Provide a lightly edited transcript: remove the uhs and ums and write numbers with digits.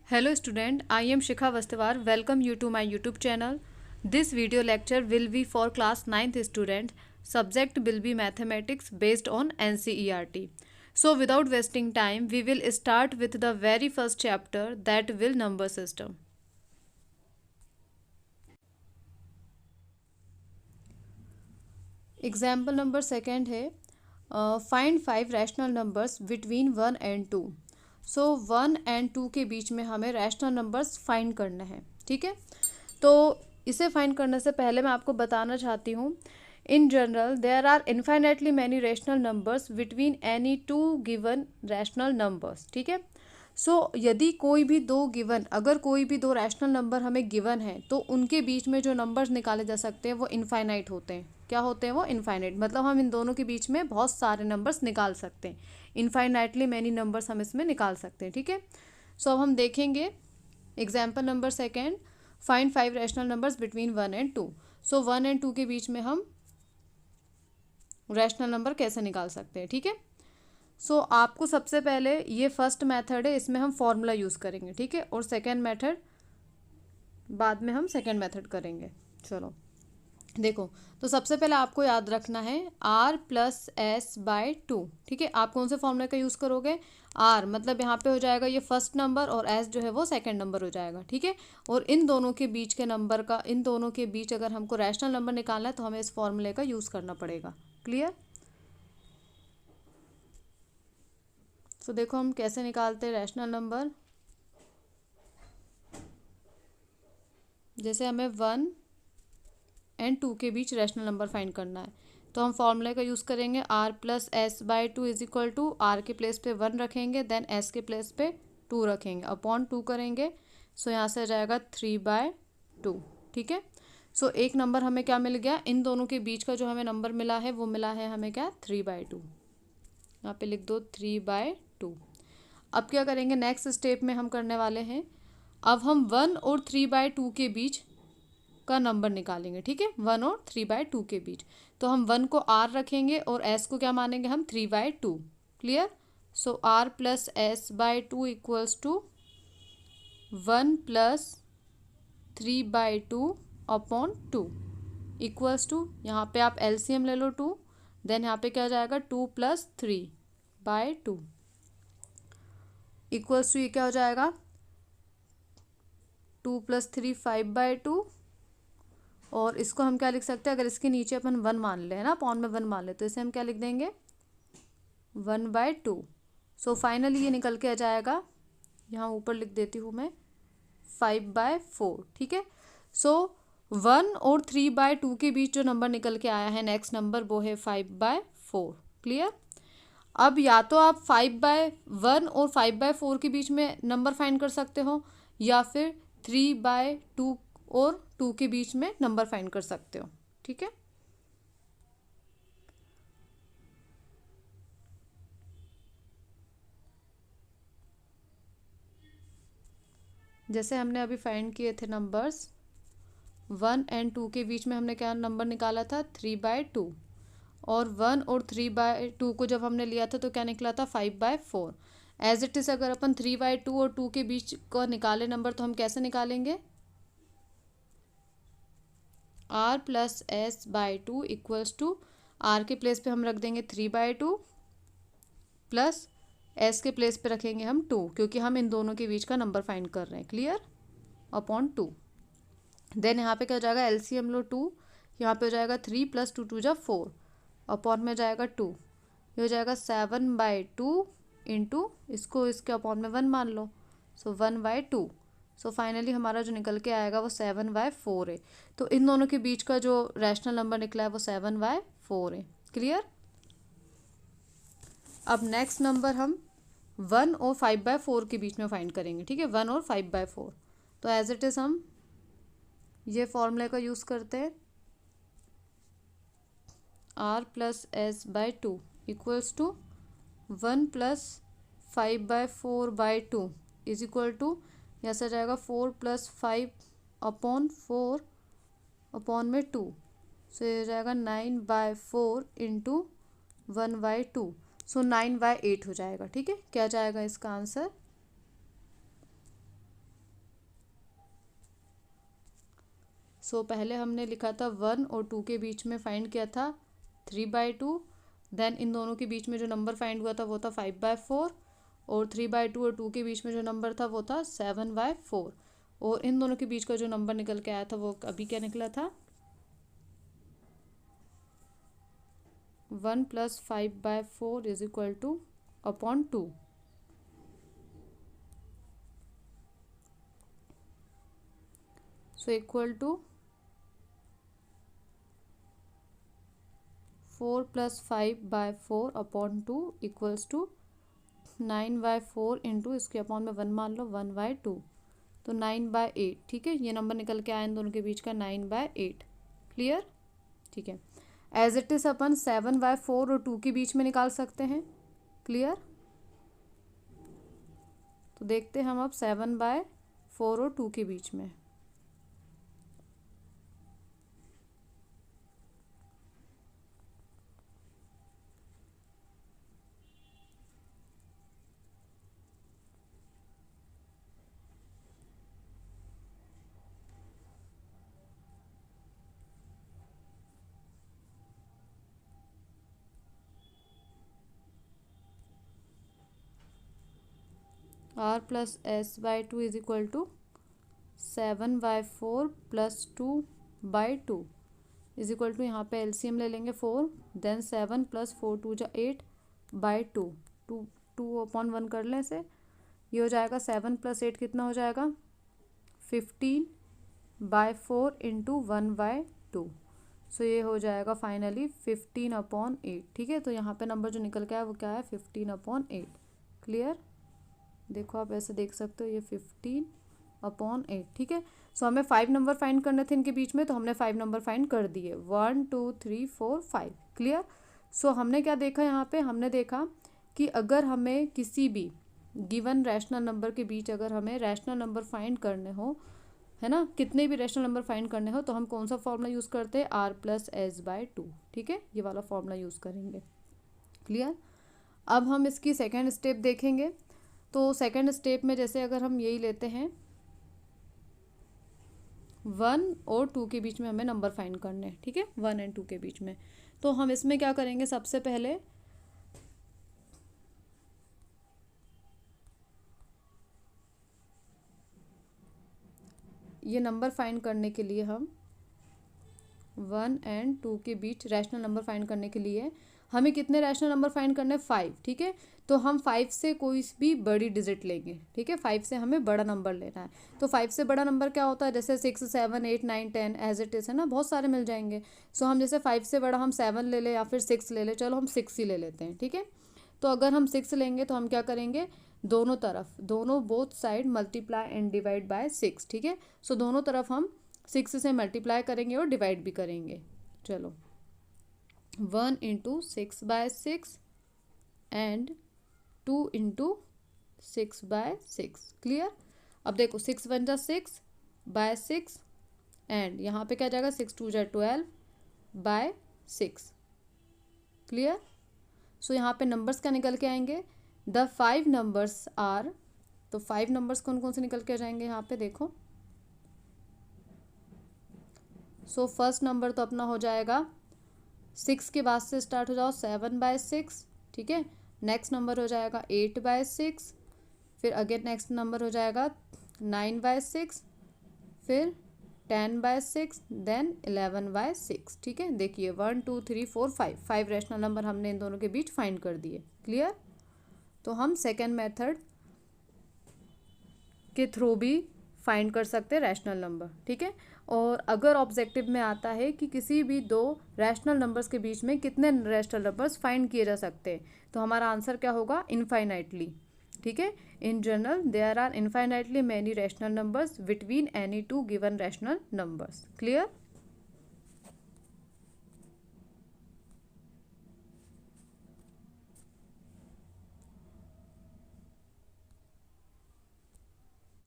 Hello student, I am Shikha Vastawar. Welcome you to my YouTube channel. This video lecture will be for class 9th student. Subject will be mathematics based on NCERT. So without wasting time, we will start with the very first chapter, that will number system. Example number second है find 5 rational numbers between 1 and 2. So 1 and 2 के बीच में हमें rational numbers find करना है। ठीक है, तो इसे फाइंड करने से पहले मैं आपको बताना चाहती हूँ, in general there are infinitely many rational numbers between any two given rational numbers. ठीक है, सो यदि कोई भी अगर कोई भी दो रैशनल नंबर हमें गिवन है तो उनके बीच में जो नंबर्स निकाले जा सकते हैं वो इनफाइनाइट होते हैं। क्या होते हैं वो? इनफाइनाइट। मतलब हम इन दोनों के बीच में बहुत सारे नंबर्स निकाल सकते हैं। इनफाइनाइटली मैनी नंबर्स हम इसमें निकाल सकते हैं। ठीक है, सो अब हम देखेंगे example number second, find 5 rational numbers between 1 and 2। So 1 and 2 के बीच में हम रैशनल नंबर कैसे निकाल सकते हैं। ठीक है, सो आपको सबसे पहले ये फर्स्ट मेथड है, इसमें हम फॉर्मूला यूज़ करेंगे। ठीक है, और सेकेंड मेथड बाद में हम सेकेंड मेथड करेंगे। चलो देखो, तो सबसे पहले आपको याद रखना है r+s/2। ठीक है, आप कौन से फॉर्मूले का यूज़ करोगे? r मतलब यहाँ पे हो जाएगा ये फर्स्ट नंबर और s जो है वो सेकंड नंबर हो जाएगा। ठीक है, और इन दोनों के बीच के नंबर का, इन दोनों के बीच अगर हमको रैशनल नंबर निकालना है तो हमें इस फॉर्मूले का यूज़ करना पड़ेगा। क्लियर? तो देखो हम कैसे निकालते हैं रैशनल नंबर। जैसे हमें 1 and 2 के बीच रैशनल नंबर फाइंड करना है तो हम फॉर्मूले का यूज़ करेंगे r+s/2 is equal to r के प्लेस पे 1 रखेंगे, देन s के प्लेस पे 2 रखेंगे, अपॉन 2 करेंगे। सो यहाँ से आ जाएगा 3/2। ठीक है, सो एक नंबर हमें क्या मिल गया? इन दोनों के बीच का जो हमें नंबर मिला है वो मिला है हमें क्या? 3/2। यहाँ पे लिख दो 3/2। अब क्या करेंगे? नेक्स्ट स्टेप में हम करने वाले हैं, अब हम 1 और 3/2 के बीच का नंबर निकालेंगे। ठीक है, 1 और 3/2 के बीच। तो हम 1 को r रखेंगे और s को क्या मानेंगे हम? 3/2। Clear? So r+s/2 equals to 1 + 3/2 upon 2 equals to, यहाँ पे आप एलसीएम ले लो 2, देन यहाँ पे क्या आ जाएगा? 2 + 3/2 इक्वल्स टू, ये क्या हो जाएगा? 2 + 3 5/2। और इसको हम क्या लिख सकते हैं? अगर इसके नीचे अपन 1 मान ले, है ना, अपॉन में 1 मान ले, तो इसे हम क्या लिख देंगे? 1/2। सो फाइनली ये निकल के आ जाएगा, यहाँ ऊपर लिख देती हूँ मैं, 5/4। ठीक है, सो 1 और 3/2 के बीच जो नंबर निकल के आया है नेक्स्ट नंबर, वो है 5/4। क्लियर? अब या तो आप 5/1 और 5/4 के बीच में नंबर फाइंड कर सकते हो, या फिर 3/2 और 2 के बीच में नंबर फाइंड कर सकते हो। ठीक है, जैसे हमने अभी फाइंड किए थे नंबर्स 1 and 2 के बीच में हमने क्या नंबर निकाला था? 3/2। और 1 और 3/2 को जब हमने लिया था तो क्या निकला था? 5/4। एज इट इज़ अगर अपन 3/2 और 2 के बीच का निकाले नंबर तो हम कैसे निकालेंगे? r+s/2 इक्वल्स टू, r के प्लेस पे हम रख देंगे 3/2 प्लस s के प्लेस पे रखेंगे हम 2, क्योंकि हम इन दोनों के बीच का नंबर फाइंड कर रहे हैं। क्लियर? अपॉन 2। देन यहाँ पे क्या हो जाएगा? एलसीएम लो 2, यहाँ पे हो जाएगा 3 + 2 2 = 4, अपॉन में जाएगा 2, ये हो जाएगा 7/2 इंटू, इसको इसके अपॉन में 1 मान लो, सो 1/2। सो फाइनली हमारा जो निकल के आएगा वो 7/4 है। तो इन दोनों के बीच का जो रैशनल नंबर निकला है वो 7/4 है। क्लियर? अब नेक्स्ट नंबर हम 1 और 5/4 के बीच में फाइंड करेंगे। ठीक है, 1 और 5/4। तो एज इट इज़ हम ये फॉर्मूले का यूज़ करते हैं, r+s/2 equals to 1 + 5/4/2 is equal to, यहाँ से जाएगा 4 + 5 अपॉन 4 अपॉन में 2, सो ये हो जाएगा 9/4 इंटू 1/2, सो 9/8 हो जाएगा। ठीक है, क्या जाएगा इसका आंसर? सो पहले हमने लिखा था 1 और 2 के बीच में फाइंड किया था 3/2, देन इन दोनों के बीच में जो नंबर फाइंड हुआ था वो था 5/4, और 3/2 और 2 के बीच में जो नंबर था वो था 7/4, और इन दोनों के बीच का जो नंबर निकल के आया था वो अभी क्या निकला था 1 + 5/4 = upon 2। So equal to 4 + 5/4 upon 2 equals to 9/4 into इसके अपॉन में 1 मान लो 1/2, तो 9/8। ठीक है, ये नंबर निकल के आया इन दोनों के बीच का 9/8। क्लियर? ठीक है, एज इट इज़ अपन 7/4 और 2 के बीच में निकाल सकते हैं। क्लियर? तो देखते हैं हम अब 7/4 और 2 के बीच में। R + S/2 = 7/4 + 2/2 = यहाँ पे LCM ले लेंगे 4, देन 7 + 4 2 = 8/2, 2/1 कर लें इसे, ये हो जाएगा 7 + 8 कितना हो जाएगा 15/4 इंटू 1/2। सो ये हो जाएगा फाइनली 15/8। ठीक है, तो यहाँ पे नंबर जो निकल के आया वो क्या है 15/8। क्लियर? देखो आप ऐसे देख सकते हो, ये 15/8। ठीक है, सो हमें 5 नंबर फाइंड करने थे इनके बीच में, तो हमने 5 नंबर फाइंड कर दिए, 1 2 3 4 5। क्लियर? सो हमने क्या देखा यहाँ पे, हमने देखा कि अगर हमें किसी भी गिवन रैशनल नंबर के बीच अगर हमें रैशनल नंबर फाइंड करने हो, है ना, कितने भी रैशनल नंबर फाइंड करने हो, तो हम कौन सा फॉर्मूला यूज़ करते हैं R + S/2। ठीक है, ये वाला फॉर्मूला यूज़ करेंगे। क्लियर? अब हम इसकी सेकेंड स्टेप देखेंगे। तो सेकेंड स्टेप में जैसे अगर हम यही लेते हैं 1 और 2 के बीच में हमें नंबर फाइंड करने हैं। ठीक है, 1 और 2 के बीच में, तो हम इसमें क्या करेंगे, सबसे पहले ये नंबर फाइंड करने के लिए हम 1 और 2 के बीच रैशनल नंबर फाइंड करने के लिए हमें कितने रैशनल नंबर फाइंड करने हैं 5। ठीक है, तो हम 5 से कोई भी बड़ी डिजिट लेंगे। ठीक है, 5 से हमें बड़ा नंबर लेना है। तो 5 से बड़ा नंबर क्या होता है, जैसे 6 7 8 9 10 एज इट इज़, है ना, बहुत सारे मिल जाएंगे। सो हम जैसे 5 से बड़ा हम 7 ले लें या फिर 6 ले लें, चलो हम 6 ही ले लेते हैं। ठीक है, तो अगर हम 6 लेंगे तो हम क्या करेंगे, दोनों तरफ, दोनों both side multiply and divide by 6। ठीक है, सो दोनों तरफ हम 6 से मल्टीप्लाई करेंगे और डिवाइड भी करेंगे। चलो, 1 × 6/6 एंड 2 × 6/6। क्लियर? अब देखो 6 1 = 6/6 एंड यहाँ पे क्या जाएगा 6 2 = 12/6। क्लियर? सो यहाँ पे नंबर्स क्या निकल के आएंगे, द 5 नंबर्स आर, तो 5 नंबर्स कौन कौन से निकल के आ जाएंगे यहाँ पे देखो। सो फर्स्ट नंबर तो अपना हो जाएगा 6 के बाद से स्टार्ट हो जाओ 7/6। ठीक है, नेक्स्ट नंबर हो जाएगा 8/6, फिर अगेन नेक्स्ट नंबर हो जाएगा 9/6, फिर 10/6, देन 11/6। ठीक है, देखिए 1 2 3 4 5 रैशनल नंबर हमने इन दोनों के बीच फाइंड कर दिए। क्लियर? तो हम सेकेंड मेथड के थ्रू भी फाइंड कर सकते हैं रैशनल नंबर। ठीक है, और अगर ऑब्जेक्टिव में आता है कि किसी भी दो रैशनल नंबर्स के बीच में कितने रैशनल नंबर्स फाइंड किए जा सकते हैं, तो हमारा आंसर क्या होगा, इनफाइनाइटली। ठीक है, in general there are infinitely many rational numbers between any two given rational numbers. Clear?